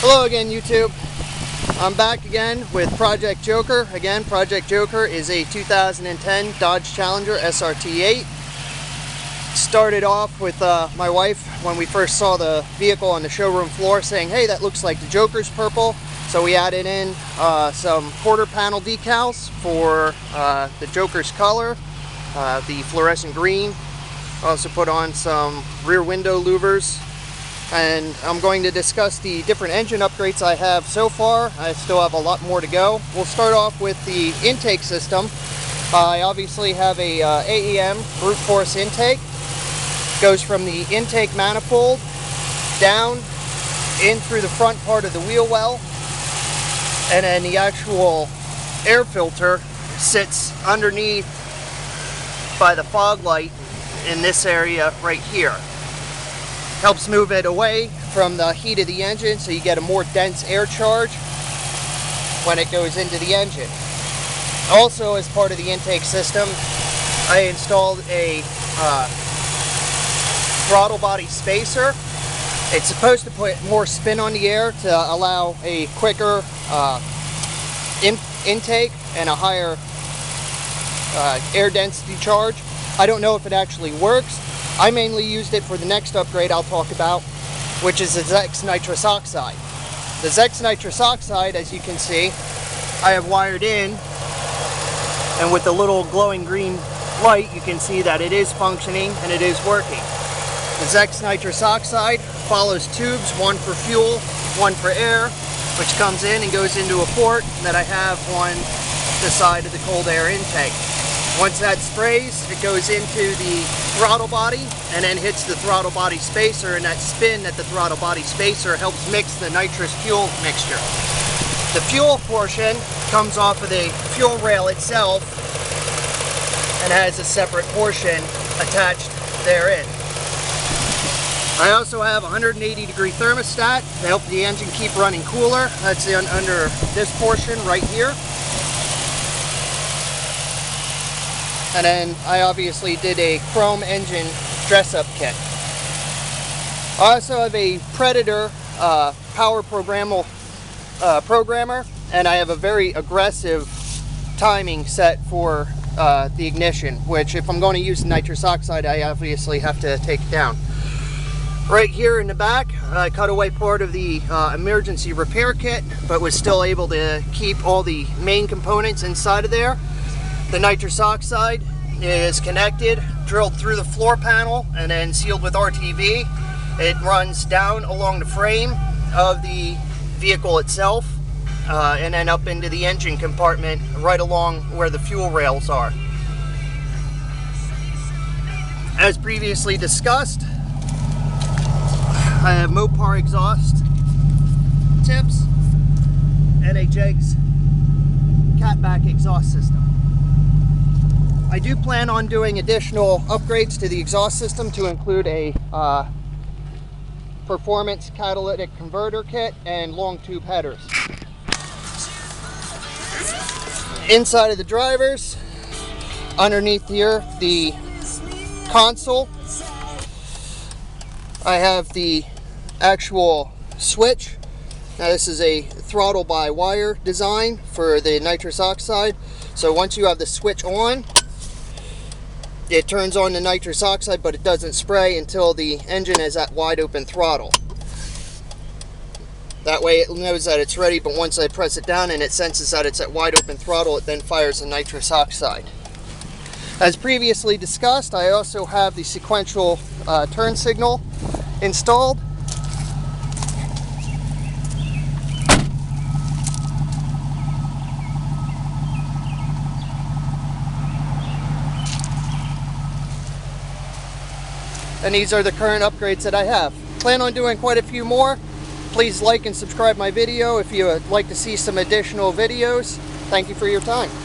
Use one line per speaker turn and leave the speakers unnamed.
Hello again, YouTube. I'm back again with Project Joker. Again, Project Joker is a 2010 Dodge Challenger SRT8. Started off with my wife when we first saw the vehicle on the showroom floor saying, hey, that looks like the Joker's purple. So we added in some quarter panel decals for the Joker's color, the fluorescent green. Also put on some rear window louvers. And I'm going to discuss the different engine upgrades I have so far. I still have a lot more to go. We'll start off with the intake system. I obviously have a AEM brute force intake. Goes from the intake manifold down in through the front part of the wheel well, and then the actual air filter sits underneath by the fog light in this area right here. Helps move it away from the heat of the engine so you get a more dense air charge when it goes into the engine. Also, as part of the intake system, I installed a throttle body spacer. It's supposed to put more spin on the air to allow a quicker intake and a higher air density charge. I don't know if it actually works. I mainly used it for the next upgrade I'll talk about, which is the JEGS nitrous oxide. The JEGS nitrous oxide, as you can see, I have wired in, and with the little glowing green light you can see that it is functioning and it is working. The JEGS nitrous oxide follows tubes, one for fuel, one for air, which comes in and goes into a port that I have on the side of the cold air intake. Once that sprays, it goes into the throttle body and then hits the throttle body spacer, and that spin at the throttle body spacer helps mix the nitrous fuel mixture. The fuel portion comes off of the fuel rail itself and has a separate portion attached therein. I also have a 180-degree thermostat to help the engine keep running cooler. That's under this portion right here. And then I obviously did a chrome engine dress-up kit. I also have a Predator power programmer, and I have a very aggressive timing set for the ignition, which if I'm going to use nitrous oxide, I obviously have to take it down. Right here in the back, I cut away part of the emergency repair kit, but was still able to keep all the main components inside of there. The nitrous oxide is connected, drilled through the floor panel, and then sealed with RTV. It runs down along the frame of the vehicle itself, and then up into the engine compartment right along where the fuel rails are. As previously discussed, I have Mopar exhaust tips and a JEGS catback exhaust system. I do plan on doing additional upgrades to the exhaust system to include a performance catalytic converter kit and long tube headers. Inside of the drivers, underneath here, the console, I have the actual switch. Now this is a throttle by wire design for the nitrous oxide. So once you have the switch on, it turns on the nitrous oxide, but it doesn't spray until the engine is at wide open throttle. That way it knows that it's ready, but once I press it down and it senses that it's at wide open throttle, it then fires the nitrous oxide. As previously discussed, I also have the sequential turn signal installed. And these are the current upgrades that I have. Plan on doing quite a few more. Please like and subscribe my video if you would like to see some additional videos. Thank you for your time.